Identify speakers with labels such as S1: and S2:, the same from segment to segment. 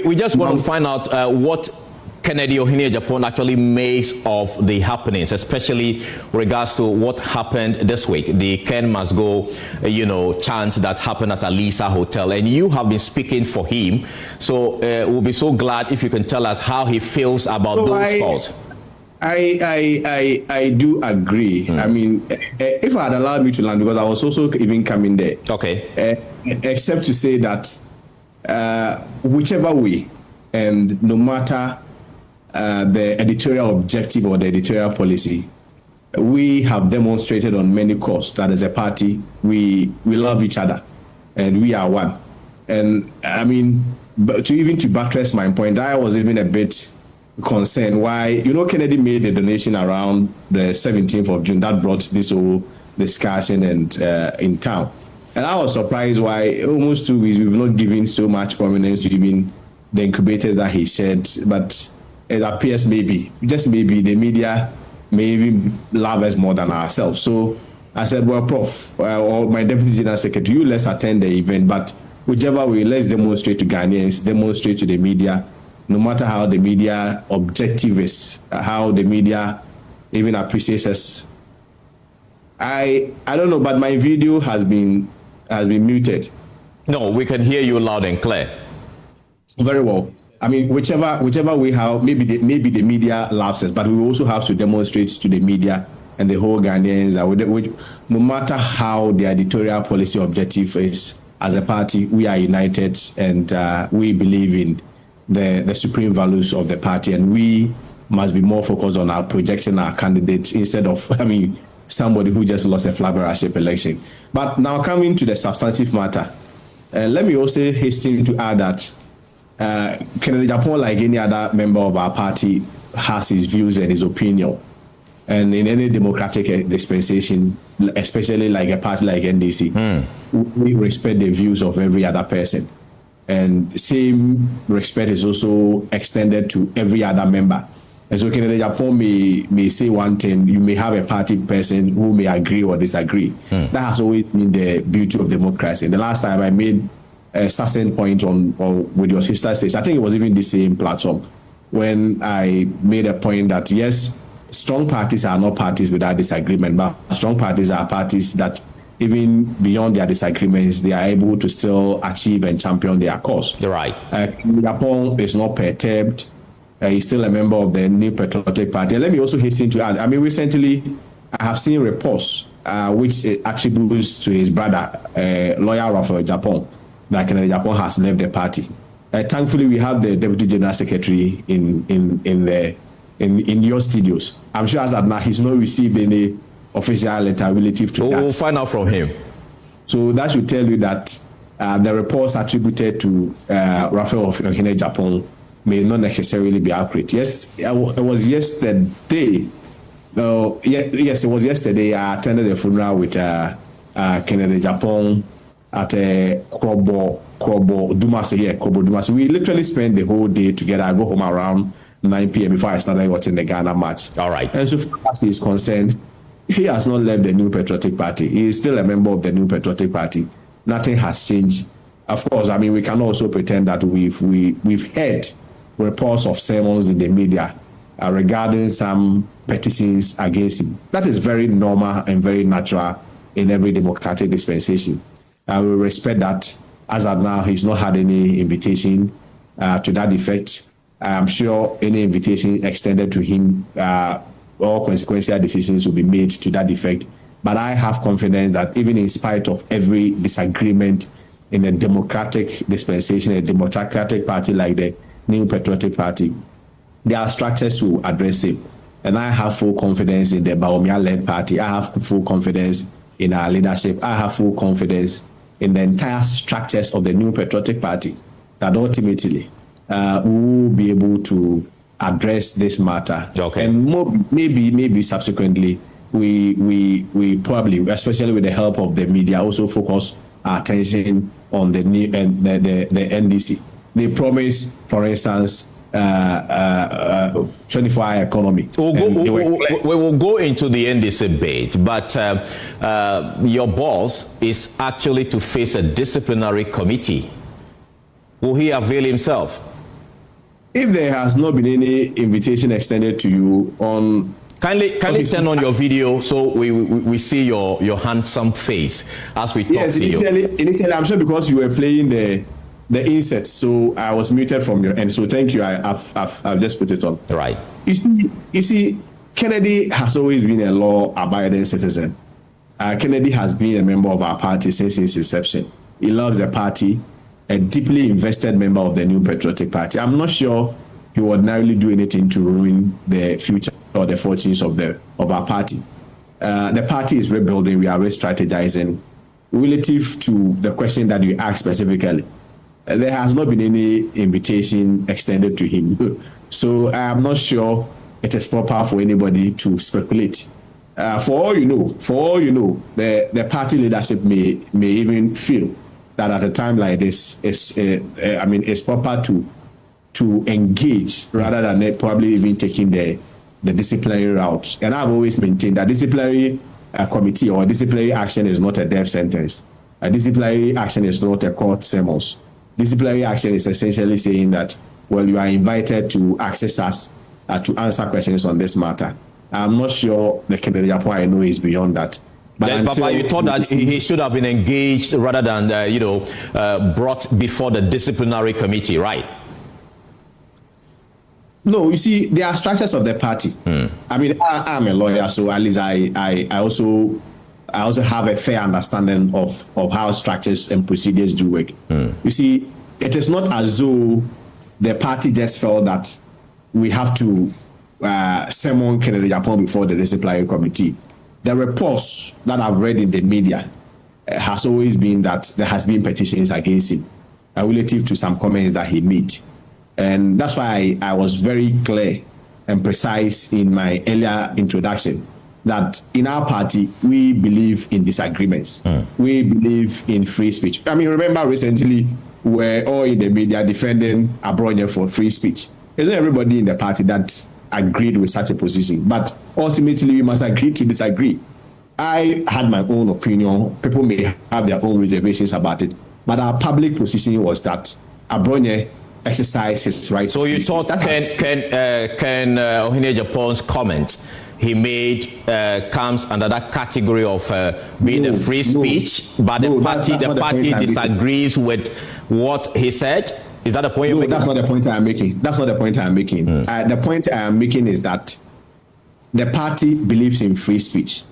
S1: We just want to find out what Kennedy Agyapong actually makes of the happenings, especially regards to what happened this week, the Ken must go, chant that happened at Alisa Hotel. And you have been speaking for him. So we'll be so glad if you can tell us how he feels about those calls.
S2: I do agree. I mean, if I had allowed me to land, because I was also even coming there.
S1: Okay.
S2: Except to say that whichever way, and no matter the editorial objective or the editorial policy, we have demonstrated on many courts that as a party, we love each other and we are one. And I mean, to buttress my point, I was even a bit concerned why, Kennedy made a donation around the 17th of June that brought this whole discussion and in town. And I was surprised why almost 2 weeks we've not given so much prominence to even the incubators that he said. But it appears maybe the media may even love us more than ourselves. So I said, well, Prof, or my Deputy General Secretary, you let's attend the event. But whichever way, let's demonstrate to Ghanaians, demonstrate to the media, no matter how the media objective is, how the media even appreciates us. I don't know, but my video has been muted.
S1: No, we can hear you loud and clear.
S2: Very well. I mean, whichever way, how maybe the media loves us, but we also have to demonstrate to the media and the whole Ghanaians that no matter how the editorial policy objective is, as a party, we are united and we believe in the supreme values of the party, and we must be more focused on our projecting our candidates instead of, somebody who just lost a flabbergastic election. But now coming to the substantive matter, let me also hasten to add that Kennedy Agyapong, like any other member of our party, has his views and his opinion. And in any democratic dispensation, especially like a party like NDC, we respect the views of every other person. And same respect is also extended to every other member. And so Kennedy Agyapong may say one thing, you may have a party person who may agree or disagree. That has always been the beauty of democracy. And the last time I made a certain point on with your sister stage, I think it was even the same platform, when I made a point that yes, strong parties are not parties without disagreement, but strong parties are parties that even beyond their disagreements, they are able to still achieve and champion their cause.
S1: You're right.
S2: Agyapong is not perturbed. He's still a member of the New Patriotic Party. And let me also hasten to add, recently I have seen reports which attributes to his brother, lawyer Ralph Agyapong, that Kennedy Agyapong has left the party. Thankfully, we have the Deputy General Secretary in your studios. I'm sure as of now he's not received any official letter relative to that.
S1: We'll find out from him.
S2: So that should tell you that the reports attributed to Ralph Agyapong may not necessarily be accurate. Yes, it was yesterday. Yes, it was yesterday. I attended a funeral with Kennedy Agyapong at Krobo Dumasi. We literally spent the whole day together. I go home around 9 p.m. before I started watching the Ghana match.
S1: All right.
S2: And so far as he is concerned, he has not left the New Patriotic Party. He is still a member of the New Patriotic Party. Nothing has changed. Of course, we can also pretend that we've heard reports of sermons in the media regarding some petitions against him. That is very normal and very natural in every democratic dispensation. I will respect that. As of now, he's not had any invitation to that effect. I'm sure any invitation extended to him, all consequential decisions will be made to that effect. But I have confidence that even in spite of every disagreement in a democratic dispensation, a democratic party like the New Patriotic Party, there are structures to address it. And I have full confidence in the Bawumia-led party. I have full confidence in our leadership. I have full confidence in the entire structures of the New Patriotic Party that ultimately we will be able to address this matter.
S1: Okay.
S2: And maybe subsequently, we probably, especially with the help of the media, also focus our attention on the NDC. They promise, for instance, 24-hour economy.
S1: We will go into the NDC debate, but your boss is actually to face a disciplinary committee. Will he avail himself?
S2: if there has not been any invitation extended to you on...
S1: Kindly turn on your video so we see your handsome face as we talk to you.
S2: Initially, I'm sure because you were playing the insert, so I was muted from your end. So thank you. I've just put it on.
S1: Right.
S2: You see, Kennedy has always been a law-abiding citizen. Kennedy has been a member of our party since its inception. He loves the party, a deeply invested member of the new Patriotic Party. I'm not sure he would ordinarily do anything to ruin the future or the fortunes of our party. The party is rebuilding. We are re-strategizing. Relative to the question that you asked specifically, there has not been any invitation extended to him. So I am not sure it is proper for anybody to speculate. For all you know, the party leadership may even feel that at a time like this, it's proper to engage rather than probably even taking the disciplinary route. And I've always maintained that disciplinary committee or disciplinary action is not a death sentence. A disciplinary action is not a court summons. Disciplinary action is essentially saying that, well, you are invited to access us to answer questions on this matter. I'm not sure the Kennedy Agyapong I know is beyond that.
S1: But Papa, you thought that he should have been engaged rather than, brought before the disciplinary committee, right?
S2: No, you see, there are structures of the party. I mean, I'm a lawyer, so at least I also have a fair understanding of how structures and procedures do work. You see, it is not as though the party just felt that we have to summon Kennedy Agyapong before the disciplinary committee. The reports that I've read in the media has always been that there has been petitions against him relative to some comments that he made. And that's why I was very clear and precise in my earlier introduction that in our party, we believe in disagreements. We believe in free speech. I mean, remember recently, we were all in the media defending Abronye for free speech. It's not everybody in the party that agreed with such a position, but ultimately we must agree to disagree. I had my own opinion. People may have their own reservations about it, but our public position was that Abronye exercise his right.
S1: So you thought Ken Kennedy Agyapong's comment he made comes under that category of being a free speech, but the party disagrees with what he said? Is that the point you're making?
S2: That's not the point I'm making. That's not the point I'm making. The point I am making is that the party believes in free speech.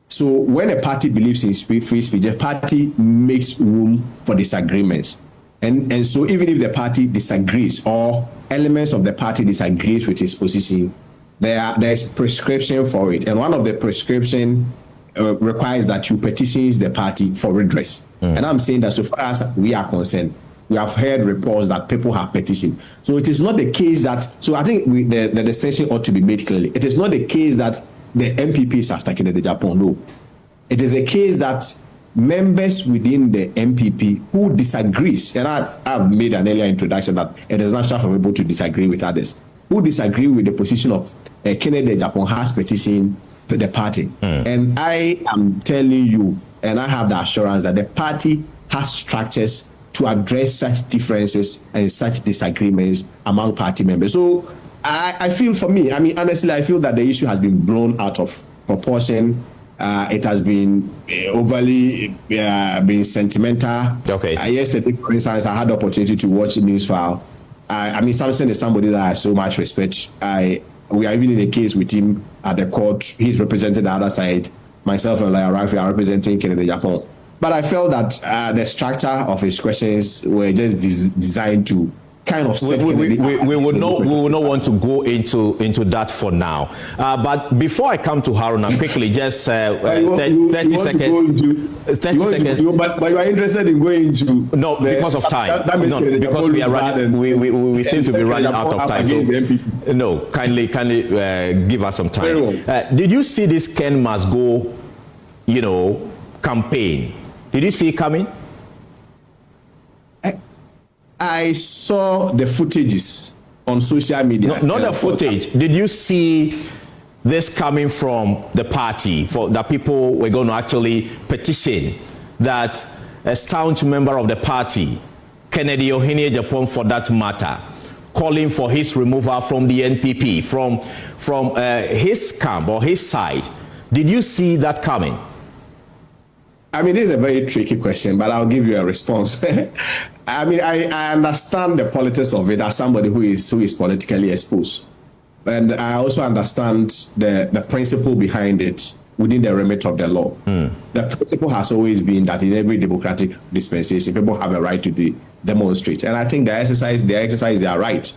S2: So when a party believes in free speech, the party makes room for disagreements. And so even if the party disagrees or elements of the party disagrees with his position, there's prescription for it. And one of the prescription requires that you petition the party for redress. And I'm saying that so far as we are concerned, we have heard reports that people have petitioned. So it is not the case that, so I think the distinction ought to be made clearly. It is not the case that the MPP is after Kennedy Agyapong, no. It is a case that members within the MPP who disagrees, and I've made an earlier introduction that it is natural for people to disagree with others, who disagree with the position of Kennedy Agyapong has petitioned the party. And I am telling you, and I have the assurance that the party has structures to address such differences and such disagreements among party members. So I feel, for me, I mean, honestly, I feel that the issue has been blown out of proportion. It has been overly been sentimental.
S1: Okay.
S2: Yesterday, for instance, I had the opportunity to watch Newsfile. I mean, Samson is somebody that I so much respect. We are even in a case with him at the court. He's representing the other side. Myself and Ralph are representing Kennedy Agyapong. But I felt that the structure of his questions were just designed to kind of set
S1: we would not want to go into that for now. But before I come to Haruna, quickly, just 30 seconds. 30 seconds.
S2: But you are interested in going into
S1: because of time. Because we are running. We seem to be running out of time. So, no, kindly give us some time. Did you see this Ken Must Go, campaign? Did you see it coming?
S2: I saw the footages on social media.
S1: Not the footage. Did you see this coming from the party, for that people were going to actually petition that a staunch member of the party, Kennedy Agyapong for that matter, calling for his removal from the NPP, from his camp or his side. Did you see that coming?
S2: I mean, this is a very tricky question, but I'll give you a response. I mean, I understand the politics of it as somebody who is politically exposed. And I also understand the principle behind it within the remit of the law. The principle has always been that in every democratic dispensation, people have a right to demonstrate. And I think they exercise their right,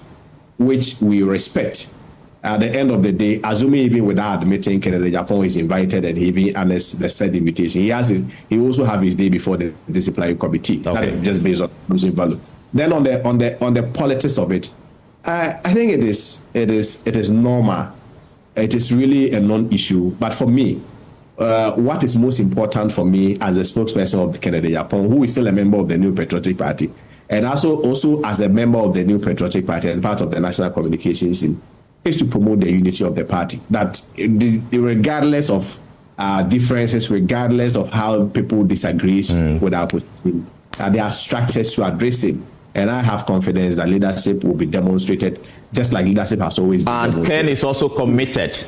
S2: which we respect. At the end of the day, assuming even without admitting Kennedy Agyapong is invited and he even honors the said invitation, he also have his day before the disciplinary committee. Okay. That is just based on losing value. Then on the politics of it, I think it is normal. It is really a non-issue. But for me, what is most important for me as a spokesperson of Kennedy Agyapong, who is still a member of the New Patriotic Party, and also as a member of the New Patriotic Party and part of the national communications team, is to promote the unity of the party. That regardless of differences, regardless of how people disagree with our position, there are structures to address it. And I have confidence that leadership will be demonstrated just like leadership has always been.
S1: And Ken is also committed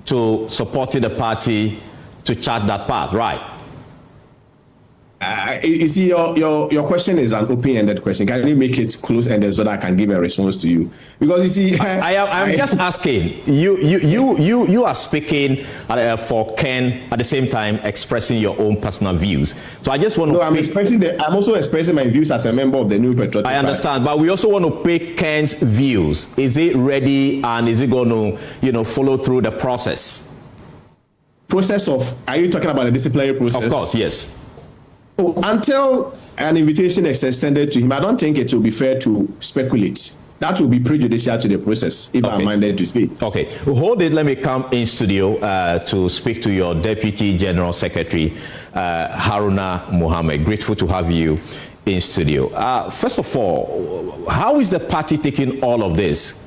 S1: to supporting the party to chart that path, right?
S2: You see, your question is an open-ended question. Can you make it close-ended so that I can give a response to you? Because you see,
S1: I'm just asking. You are speaking for Ken at the same time expressing your own personal views. So I just want to.
S2: No, I'm also expressing my views as a member of the New Patriotic Party.
S1: I understand, but we also want to pick Ken's views. Is it ready, and is it going to, follow through the process?
S2: Process of? Are you talking about the disciplinary process?
S1: Of course, yes.
S2: Until an invitation is extended to him, I don't think it will be fair to speculate. That will be prejudicial to the process, if I'm minded to say.
S1: Okay. Hold it. Let me come in studio to speak to your Deputy General Secretary, Haruna Mohammed. Grateful to have you in studio. First of all, how is the party taking all of this?